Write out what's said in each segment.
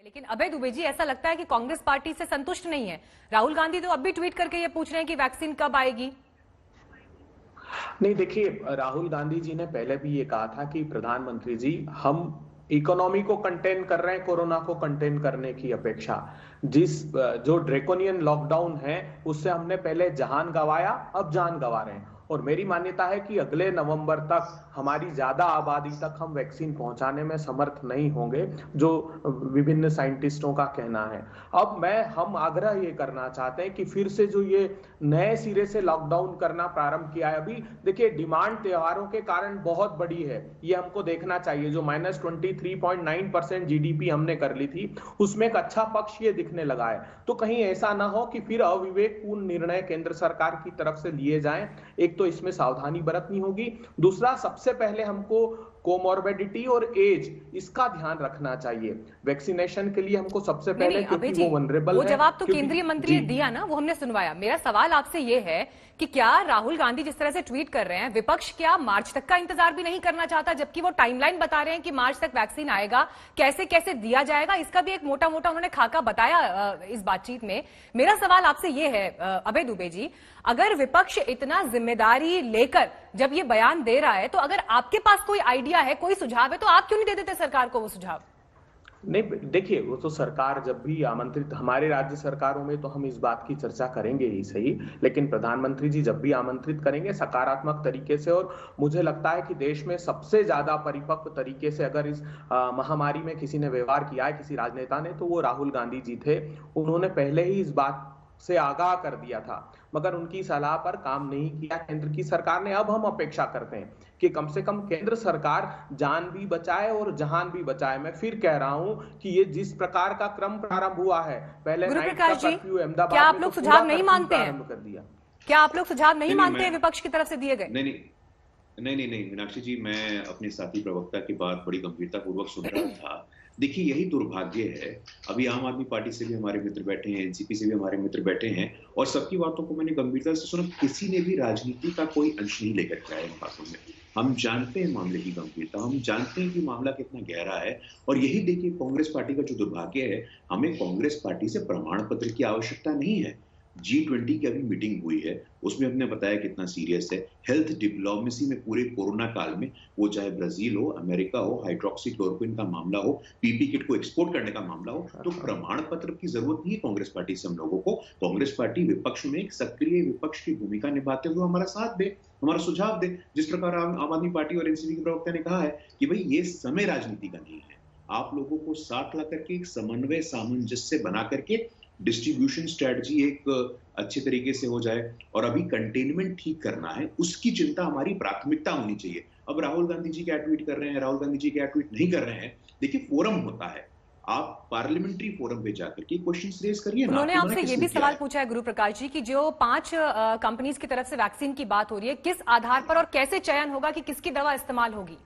लेकिन अभय दुबे जी, ऐसा लगता है कि कांग्रेस पार्टी से संतुष्ट नहीं है। राहुल गांधी तो अब भी ट्वीट करके ये पूछ रहे हैं कि वैक्सीन कब आएगी। नहीं, देखिए, राहुल गांधी जी ने पहले भी ये कहा था कि प्रधानमंत्री जी, हम इकोनॉमी को कंटेन कर रहे हैं कोरोना को कंटेन करने की अपेक्षा। जो ड्रेकोनियन लॉकडाउन है उससे हमने पहले जहान गंवाया, अब जान गंवा रहे हैं। और मेरी मान्यता है कि अगले नवंबर तक हमारी ज्यादा आबादी तक हम वैक्सीन पहुंचाने में समर्थ नहीं होंगे, जो विभिन्न साइंटिस्टों का कहना है। अब हम आग्रह ये करना चाहते हैं कि फिर से जो ये नए सिरे से लॉकडाउन करना प्रारंभ किया है, अभी देखिए डिमांड त्योहारों के कारण बहुत बड़ी है, ये हमको देखना चाहिए। जो -23.9% जीडीपी हमने कर ली थी, उसमें एक अच्छा पक्ष ये दिखने लगा है। तो कहीं ऐसा ना हो कि फिर अविवेकपूर्ण निर्णय केंद्र सरकार की तरफ से लिए जाएं। एक तो इसमें सावधानी बरतनी होगी, दूसरा सबसे पहले हमको कोमॉर्बिडिटी और एज, इसका ध्यान रखना चाहिए वैक्सीनेशन के लिए हमको सबसे पहले, नहीं, क्योंकि जी, वो वनरेबल वो है। जवाब तो केंद्रीय मंत्री ने दिया ना, वो हमने सुनवाया। मेरा सवाल आपसे ये है कि क्या राहुल गांधी जिस तरह से ट्वीट कर रहे हैं, विपक्ष क्या मार्च तक का इंतजार भी नहीं करना चाहता, जबकि वो टाइमलाइन बता रहे हैं कि मार्च तक वैक्सीन आएगा, कैसे कैसे दिया जाएगा, इसका भी एक मोटा मोटा उन्होंने खाका बताया इस बातचीत में। मेरा सवाल आपसे ये है अभय दुबे जी, अगर विपक्ष इतना जिम्मेदारी लेकर जब ये बयान दे रहा है, तो अगर आपके पास कोई आइडिया है, कोई सुझाव है, तो आप क्यों नहीं दे देते सरकार को वो सुझाव? नहीं, देखिए, वो तो सरकार जब भी आमंत्रित, हमारे राज्य सरकारों में तो हम इस बात की चर्चा करेंगे ही सही, लेकिन प्रधानमंत्री जी जब भी आमंत्रित करेंगे सकारात्मक तरीके से। और मुझे लगता है कि देश में सबसे ज्यादा परिपक्व तरीके से अगर इस महामारी में किसी ने व्यवहार किया है, किसी राजनेता ने, तो वो राहुल गांधी जी थे। उन्होंने पहले ही इस बात से आगाह कर दिया था, मगर उनकी सलाह पर काम नहीं किया केंद्र की सरकार ने। अब हम अपेक्षा करते हैं कि कम से कम केंद्र सरकार जान भी बचाए और जहान भी बचाए। मैं फिर कह रहा हूं कि ये जिस प्रकार का क्रम प्रारंभ हुआ है, पहले नाइट का कर्फ्यू अहमदाबाद क्या आप में लोग तो सुझाव नहीं मानते हैं? कर दिया। क्या आप लोग सुझाव नहीं मानते हैं विपक्ष की तरफ से दिए गए? नहीं नहीं नहीं नहीं मीनाक्षी जी, मैं अपने साथी प्रवक्ता की बात बड़ी गंभीरता पूर्वक सुन रहा था। देखिए, यही दुर्भाग्य है, अभी आम आदमी पार्टी से भी हमारे मित्र बैठे हैं, एनसीपी से भी हमारे मित्र बैठे हैं, और सबकी बातों को मैंने गंभीरता से सुना। किसी ने भी राजनीति का कोई अंश नहीं लेकर के आए इन बातों में। हम जानते हैं मामले की गंभीरता, हम जानते हैं कि मामला कितना गहरा है। और यही देखिए कांग्रेस पार्टी का जो दुर्भाग्य है, हमें कांग्रेस पार्टी से प्रमाण पत्र की आवश्यकता नहीं है। G20 की अभी मीटिंग हुई है, उसमें हमने बताया कितना सीरियस है हेल्थ डिप्लोमेसी में पूरे कोरोना काल में, वो चाहे ब्राजील हो, अमेरिका हो, हाइड्रोक्सीक्लोरोक्विन का मामला हो, पीपी किट को एक्सपोर्ट करने का मामला हो, तो प्रमाण पत्र की जरूरत नहीं है कांग्रेस पार्टी से हम लोगों को। कांग्रेस पार्टी विपक्ष में एक सक्रिय विपक्ष की भूमिका निभाते हुए हमारा साथ दे, हमारा सुझाव दे। जिस प्रकार आम आदमी पार्टी और एनसीपी के प्रवक्ता ने कहा है कि भाई ये समय राजनीति का नहीं है, आप लोगों को साथ ला करके एक समन्वय सामंजस्य बना करके डिस्ट्रीब्यूशन स्ट्रेटजी एक अच्छे तरीके से हो जाए, और अभी कंटेनमेंट ठीक करना है, उसकी चिंता हमारी प्राथमिकता होनी चाहिए। अब राहुल गांधी जी क्या ट्वीट कर रहे हैं, राहुल गांधी जी क्या ट्वीट नहीं कर रहे हैं, देखिए फोरम होता है, आप पार्लियामेंट्री फोरम पे जाकर के क्वेश्चंस रेज करिए ना। उन्होंने आपसे ये भी सवाल पूछा है गुरु प्रकाश जी, कि जो 5 कंपनीज की तरफ से वैक्सीन की बात हो रही है, किस आधार पर और कैसे चयन होगा कि किसकी दवा इस्तेमाल होगी?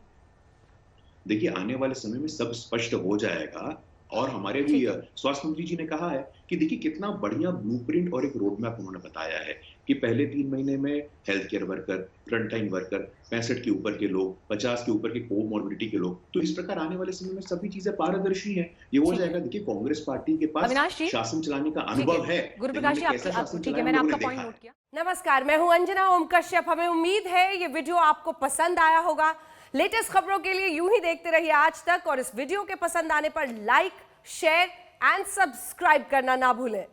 देखिए, आने वाले समय में सब स्पष्ट हो जाएगा। और हमारे भी स्वास्थ्य मंत्री जी ने कहा है कि देखिए कितना बढ़िया ब्लूप्रिंट और एक रोड मैप उन्होंने बताया है कि पहले 3 महीने में health care worker, frontline worker, 65 के ऊपर के लोग, 50 के ऊपर के कोमॉर्बिडिटी के लोग, तो इस प्रकार आने वाले समय में सभी चीजें पारदर्शी हैं, ये हो जाएगा। देखिए, कांग्रेस पार्टी के पास शासन चलाने का अनुभव है। गुरु प्रकाश जी, ठीक है, मैंने आपका पॉइंट नोट किया। नमस्कार, मैं हूं अंजना ओम कश्यप। हमें उम्मीद है ये वीडियो आपको पसंद आया होगा। लेटेस्ट खबरों के लिए यूं ही देखते रहिए आज तक, और इस वीडियो के पसंद आने पर लाइक, शेयर एंड सब्सक्राइब करना ना भूलें।